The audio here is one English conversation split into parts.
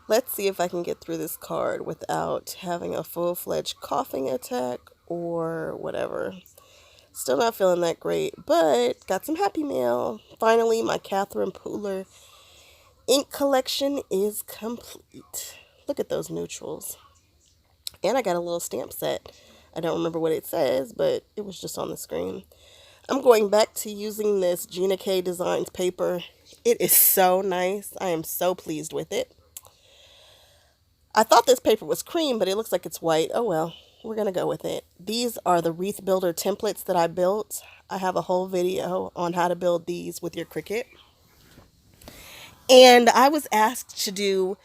Let's see if I can get through this card without having a full-fledged coughing attack or whatever. Still not feeling that great, but got some happy mail. Finally, my Catherine Pooler ink collection is complete. Look at those neutrals. And I got a little stamp set. I don't remember what it says, but it was just on the screen. I'm going back to using this Gina K Designs paper. It is so nice. I am so pleased with it. I thought this paper was cream, but it looks like it's white. Oh well, we're going to go with it. These are the Wreath Builder templates that I built. I have a whole video on how to build these with your Cricut. And I was asked to do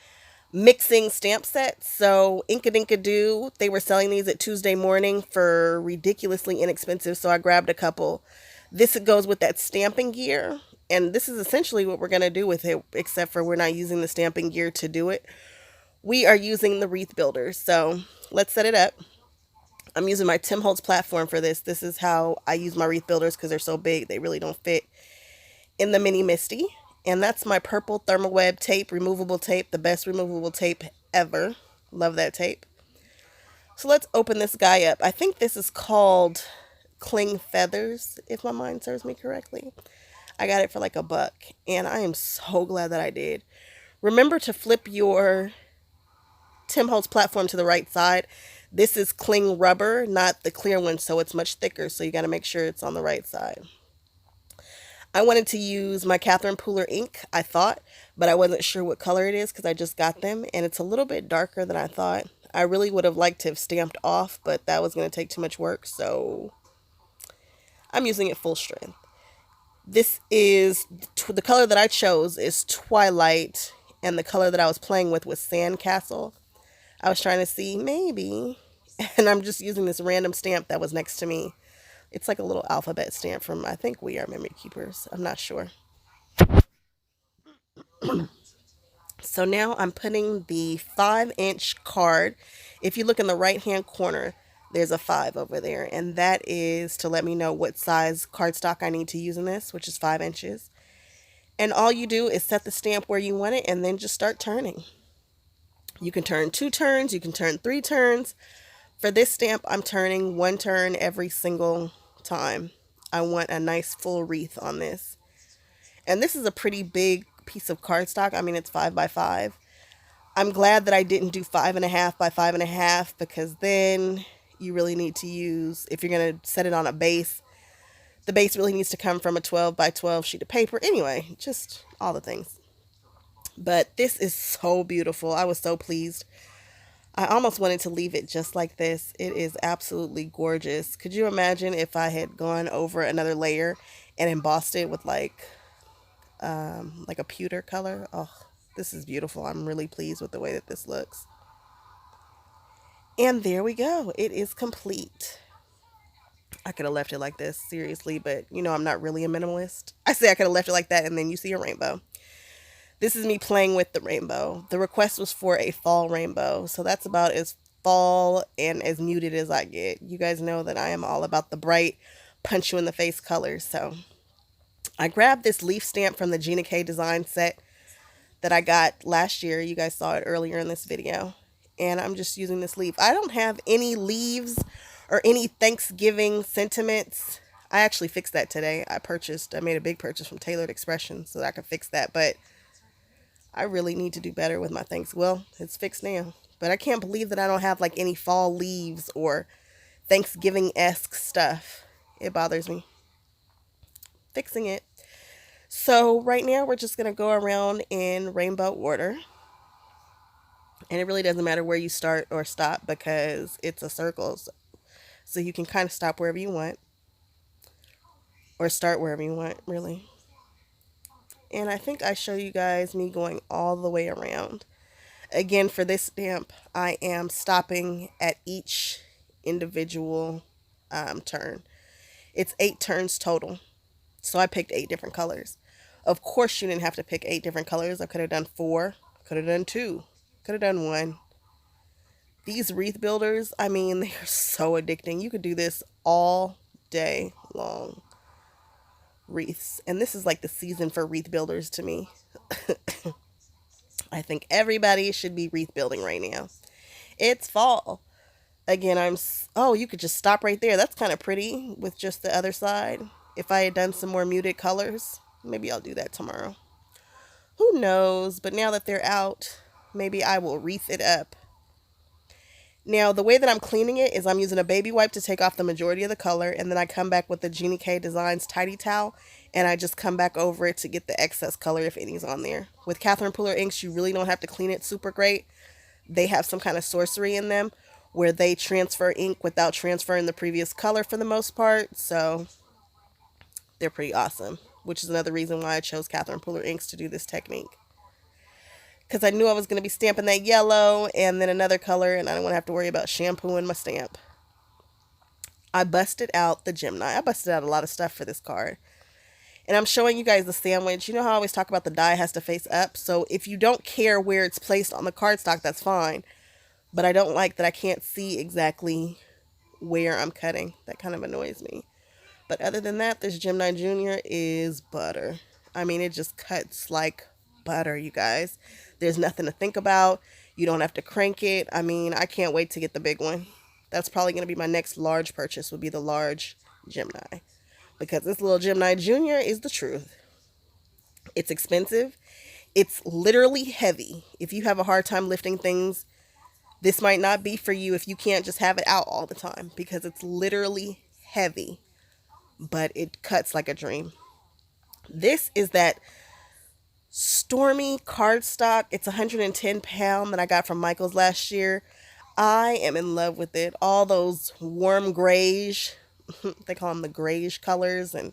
mixing stamp sets. So Inkadink they were selling these at Tuesday Morning for ridiculously inexpensive. So I grabbed a couple. This goes with that stamping gear. And this is essentially what we're going to do with it, except for we're not using the stamping gear to do it. We are using the Wreath Builders. So let's set it up. I'm using my Tim Holtz platform for this. This is how I use my Wreath Builders because they're so big. They really don't fit in the Mini Misty. And that's my purple thermal web tape, removable tape, the best removable tape ever. Love that tape. So let's open this guy up. I think this is called Cling Feathers, if my mind serves me correctly. I got it for like $1, and I am so glad that I did. Remember to flip your Tim Holtz platform to the right side. This is Cling Rubber, not the clear one, so it's much thicker, so you got to make sure it's on the right side. I wanted to use my Catherine Pooler ink, I thought, but I wasn't sure what color it is because I just got them, and it's a little bit darker than I thought. I really would have liked to have stamped off, but that was going to take too much work, so I'm using it full strength. This is, the color that I chose is Twilight, and the color that I was playing with was Sandcastle. I was trying to see, maybe, and I'm just using this random stamp that was next to me. It's like a little alphabet stamp from, I think, We Are Memory Keepers. I'm not sure. So now I'm putting the 5-inch card. If you look in the right-hand corner, there's a 5 over there. And that is to let me know what size cardstock I need to use in this, which is 5 inches. And all you do is set the stamp where you want it and then just start turning. You can turn 2 turns. You can turn 3 turns. For this stamp, I'm turning 1 turn every single time. I want a nice full wreath on this. And this is a pretty big piece of cardstock. I mean, it's 5 by 5. I'm glad that I didn't do 5.5 by 5.5 because then you really need to use, if you're going to set it on a base, the base really needs to come from a 12 by 12 sheet of paper. Anyway, just all the things. But this is so beautiful. I was so pleased. I almost wanted to leave it just like this. It is absolutely gorgeous. Could you imagine if I had gone over another layer and embossed it with like a pewter color? Oh, this is beautiful. I'm really pleased with the way that this looks. And there we go. It is complete. I could have left it like this, seriously, but you know I'm not really a minimalist. I say I could have left it like that and then you see a rainbow. This is me playing with the rainbow. The request was for a fall rainbow, so that's about as fall and as muted as I get. You guys know that I am all about the bright, punch you in the face colors, so I grabbed this leaf stamp from the Gina K design set that I got last year. You guys saw it earlier in this video, and I'm just using this leaf. I don't have any leaves or any Thanksgiving sentiments. I actually fixed that today. I made a big purchase from Tailored Expression so that I could fix that, but I really need to do better with my things. Well, it's fixed now. But I can't believe that I don't have like any fall leaves or Thanksgiving-esque stuff. It bothers me. Fixing it. So right now we're just going to go around in rainbow order. And it really doesn't matter where you start or stop because it's a circle. So you can kind of stop wherever you want. Or start wherever you want, really. And I think I show you guys me going all the way around. Again, for this stamp, I am stopping at each individual turn. It's 8 turns total. So I picked 8 different colors. Of course, you didn't have to pick 8 different colors. I could have done 4, could have done 2, could have done 1. These wreath builders, I mean, they are so addicting. You could do this all day long. Wreaths. And this is like the season for wreath builders to me. I think everybody should be wreath building right now. It's fall. Again, oh, you could just stop right there. That's kind of pretty with just the other side. If I had done some more muted colors, maybe I'll do that tomorrow. Who knows? But now that they're out, maybe I will wreath it up. Now, the way that I'm cleaning it is I'm using a baby wipe to take off the majority of the color, and then I come back with the Gina K Designs Tidy Towel, and I just come back over it to get the excess color if any's on there. With Catherine Pooler inks, you really don't have to clean it super great. They have some kind of sorcery in them where they transfer ink without transferring the previous color for the most part, so they're pretty awesome, which is another reason why I chose Catherine Pooler inks to do this technique. Because I knew I was going to be stamping that yellow and then another color, and I didn't want to have to worry about shampooing my stamp. I busted out the Gemini. I busted out a lot of stuff for this card. And I'm showing you guys the sandwich. You know how I always talk about the die has to face up? So if you don't care where it's placed on the cardstock, that's fine. But I don't like that I can't see exactly where I'm cutting. That kind of annoys me. But other than that, this Gemini Junior is butter. I mean, it just cuts like butter, you guys. There's nothing to think about. You don't have to crank it. I mean, I can't wait to get the big one. That's probably going to be my next large purchase, would be the large Gemini. Because this little Gemini Junior is the truth. It's expensive. It's literally heavy. If you have a hard time lifting things, this might not be for you if you can't just have it out all the time. Because it's literally heavy. But it cuts like a dream. This is that Stormy cardstock. It's 110 pound that I got from Michael's last year. I am in love with it. All those warm grayish, they call them the grayish colors, and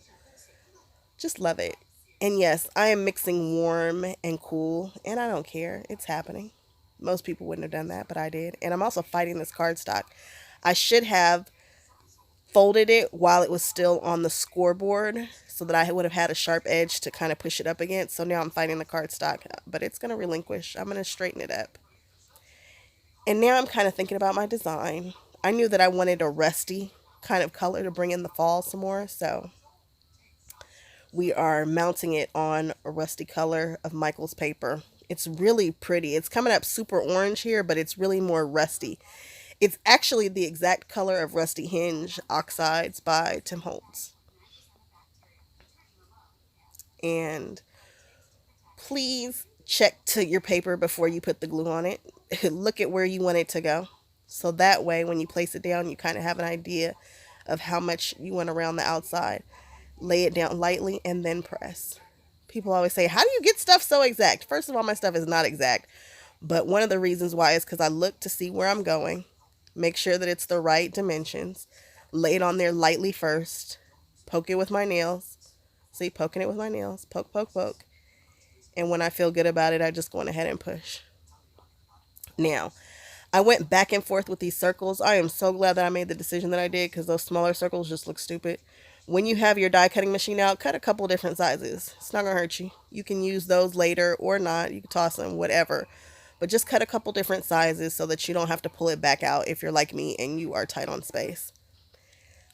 just love it. And yes, I am mixing warm and cool, and I don't care. It's happening. Most people wouldn't have done that, but I did. And I'm also fighting this cardstock. I should have folded it while it was still on the scoreboard so that I would have had a sharp edge to kind of push it up against. So now I'm fighting the cardstock, but it's going to relinquish. I'm going to straighten it up. And now I'm kind of thinking about my design. I knew that I wanted a rusty kind of color to bring in the fall some more, so we are mounting it on a rusty color of Michael's paper. It's really pretty. It's coming up super orange here, but it's really more rusty. It's actually the exact color of Rusty Hinge Oxides by Tim Holtz. And please check to your paper before you put the glue on it. Look at where you want it to go. So that way, when you place it down, you kind of have an idea of how much you want around the outside. Lay it down lightly and then press. People always say, how do you get stuff so exact? First of all, my stuff is not exact. But one of the reasons why is because I look to see where I'm going. Make sure that it's the right dimensions. Lay it on there lightly first. Poke it with my nails. See, poking it with my nails. Poke, poke, poke. And when I feel good about it, I just go on ahead and push. Now, I went back and forth with these circles. I am so glad that I made the decision that I did because those smaller circles just look stupid. When you have your die cutting machine out, cut a couple different sizes. It's not going to hurt you. You can use those later or not. You can toss them, whatever. But just cut a couple different sizes so that you don't have to pull it back out if you're like me and you are tight on space.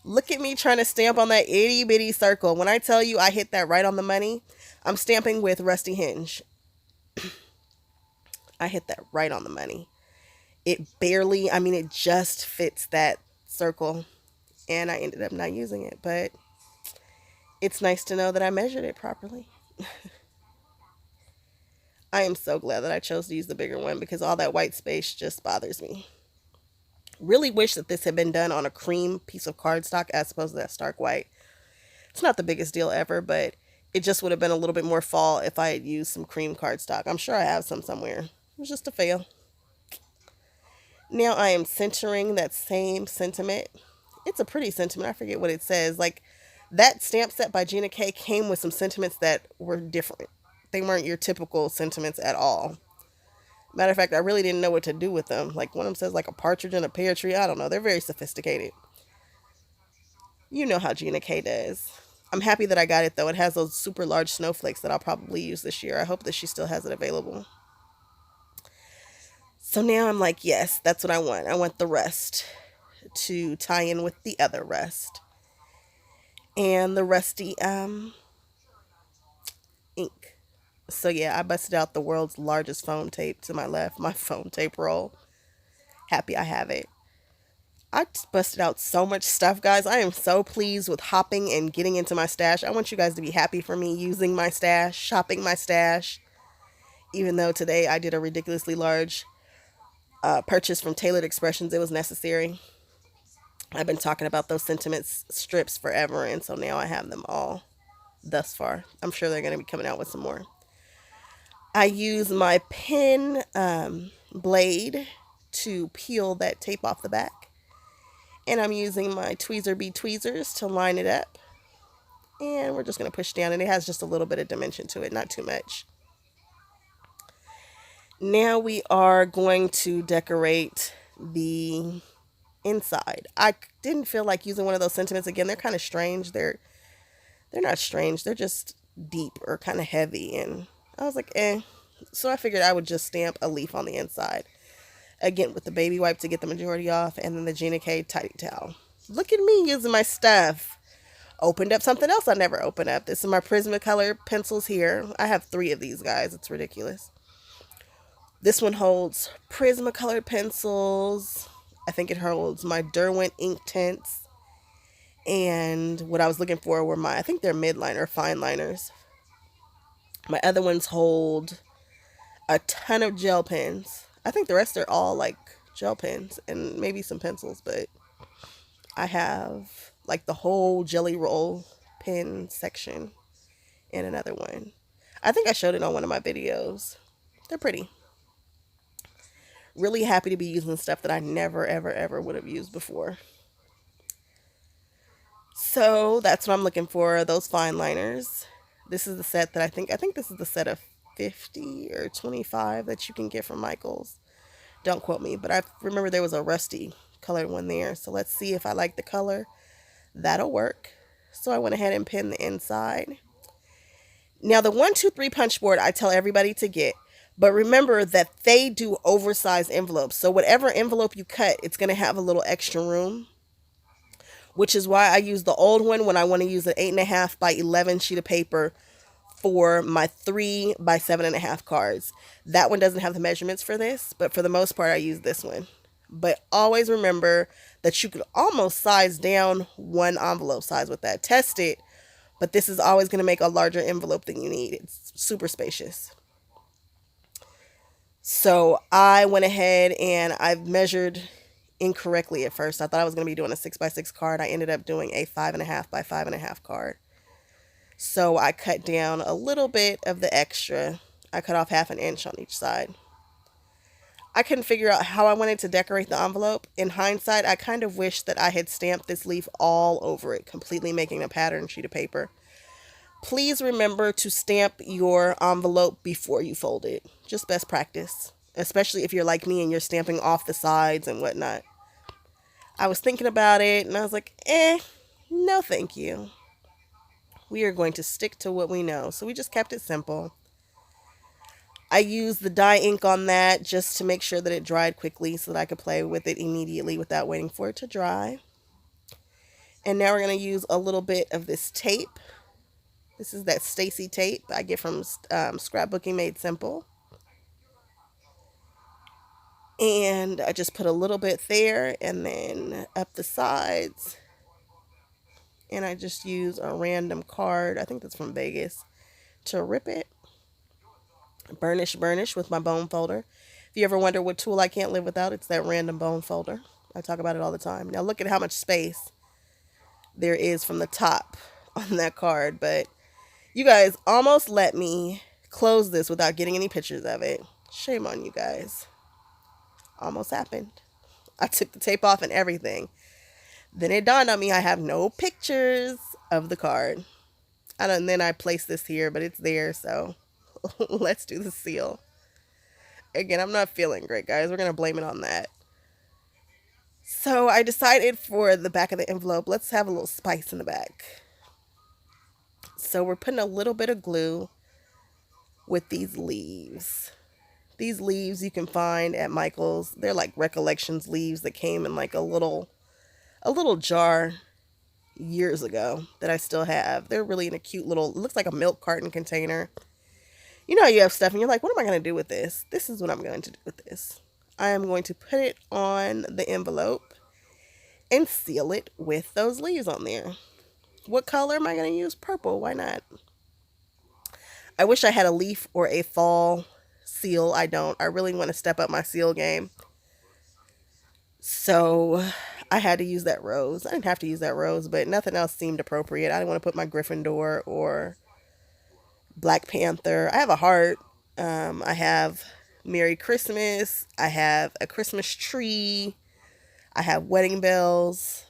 Look at me trying to stamp on that itty bitty circle. When I tell you I hit that right on the money, I'm stamping with Rusty Hinge. I hit that right on the money. It barely, I mean, it just fits that circle. And I ended up not using it. But it's nice to know that I measured it properly. I am so glad that I chose to use the bigger one because all that white space just bothers me. Really wish that this had been done on a cream piece of cardstock as opposed to that stark white. It's not the biggest deal ever, but it just would have been a little bit more fall if I had used some cream cardstock. I'm sure I have some somewhere. It was just a fail. Now I am centering that same sentiment. It's a pretty sentiment. I forget what it says. Like, that stamp set by Gina K came with some sentiments that were different. They weren't your typical sentiments at all. Matter of fact, I really didn't know what to do with them. Like, one of them says like a partridge in a pear tree. I don't know. They're very sophisticated. You know how Gina K does. I'm happy that I got it, though. It has those super large snowflakes that I'll probably use this year. I hope that she still has it available. So now I'm like, yes, that's what I want. I want the rust to tie in with the other rust. And the rusty ink. So yeah, I busted out the world's largest phone tape to my left, my phone tape roll. Happy I have it. I just busted out so much stuff, guys. I am so pleased with hopping and getting into my stash. I want you guys to be happy for me using my stash, shopping my stash, even though today I did a ridiculously large purchase from Tailored Expressions. It was necessary. I've been talking about those sentiments strips forever, and so now I have them all thus far. I'm sure they're going to be coming out with some more. I use my pen blade to peel that tape off the back. And I'm using my tweezer bee tweezers to line it up. And we're just going to push down, and it has just a little bit of dimension to it, not too much. Now we are going to decorate the inside. I didn't feel like using one of those sentiments again. They're kind of strange. They're not strange. They're just deep or kind of heavy, and I was like, eh. So I figured I would just stamp a leaf on the inside. Again, with the baby wipe to get the majority off, and then the Gina K tidy towel. Look at me using my stuff. Opened up something else I never opened up. This is my Prismacolor pencils here. I have 3 of these, guys. It's ridiculous. This one holds Prismacolor pencils. I think it holds my Derwent ink tints. And what I was looking for were I think they're midliner, fine liners. My other ones hold a ton of gel pens. I think the rest are all like gel pens and maybe some pencils, but I have like the whole jelly roll pen section in another one. I think I showed it on one of my videos. They're pretty. Really happy to be using stuff that I never, ever, ever would have used before. So that's what I'm looking for, those fine liners. This is the set that I think this is the set of 50 or 25 that you can get from Michael's. Don't quote me, but I remember there was a rusty colored one there. So let's see if I like the color. That'll work. So I went ahead and pinned the inside. Now the 1, 2, 3 punch board I tell everybody to get, but remember that they do oversized envelopes. So whatever envelope you cut, it's going to have a little extra room, which is why I use the old one when I want to use an 8.5 by 11 sheet of paper for my 3 by 7.5 cards. That one doesn't have the measurements for this, but for the most part I use this one. But always remember that you could almost size down one envelope size with that. Test it, but this is always going to make a larger envelope than you need. It's super spacious. So I went ahead and I measured incorrectly at first. I thought I was going to be doing a 6x6 card. I ended up doing a 5.5 by 5.5 card. So I cut down a little bit of the extra. I cut off 1/2 inch on each side. I couldn't figure out how I wanted to decorate the envelope. In hindsight, I kind of wish that I had stamped this leaf all over it, completely making a pattern sheet of paper. Please remember to stamp your envelope before you fold it. Just best practice, especially if you're like me and you're stamping off the sides and whatnot. I was thinking about it and I was like, no thank you. We are going to stick to what we know. So we just kept it simple. I used the dye ink on that just to make sure that it dried quickly so that I could play with it immediately without waiting for it to dry. And now we're going to use a little bit of this tape. This is that Stacy tape I get from Scrapbooking Made Simple. And I just put a little bit there and then up the sides. And I just use a random card, I think that's from Vegas, to rip it. Burnish with my bone folder. If you ever wonder what tool I can't live without, it's that random bone folder. I talk about it all the time. Now look at how much space there is from the top on that card. But you guys almost let me close this without getting any pictures of it. Shame on you guys. Almost happened. I took the tape off and everything. Then it dawned on me I have no pictures of the card. And then I placed this here, but it's there, so let's do the seal. Again, I'm not feeling great, guys. We're going to blame it on that. So I decided for the back of the envelope, let's have a little spice in the back. So we're putting a little bit of glue with these leaves. These leaves you can find at Michael's. They're like Recollections leaves that came in like a little jar years ago that I still have. They're really in a cute little, it looks like a milk carton container. You know, you have stuff and you're like, what am I going to do with this? This is what I'm going to do with this. I am going to put it on the envelope and seal it with those leaves on there. What color am I going to use? Purple. Why not? I wish I had a leaf or a fall seal. I don't. I really want to step up my seal game. So I had to use that rose. I didn't have to use that rose, but nothing else seemed appropriate. I didn't want to put my Gryffindor or Black Panther. I have a heart. I have Merry Christmas. I have a Christmas tree. I have wedding bells.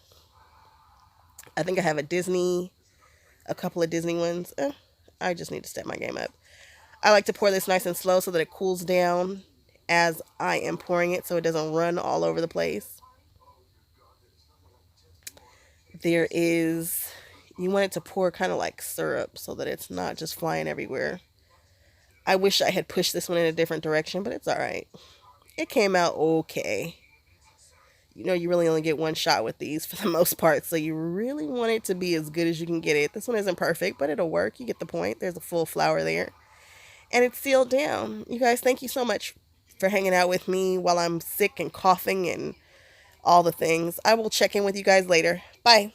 I think I have a couple of Disney ones. I just need to step my game up. I like to pour this nice and slow so that it cools down as I am pouring it so it doesn't run all over the place. There is, you want it to pour kind of like syrup so that it's not just flying everywhere. I wish I had pushed this one in a different direction, but it's all right. It came out okay. You know, you really only get one shot with these for the most part, so you really want it to be as good as you can get it. This one isn't perfect, but it'll work. You get the point. There's a full flower there. And it's sealed down. You guys, thank you so much for hanging out with me while I'm sick and coughing and all the things. I will check in with you guys later. Bye.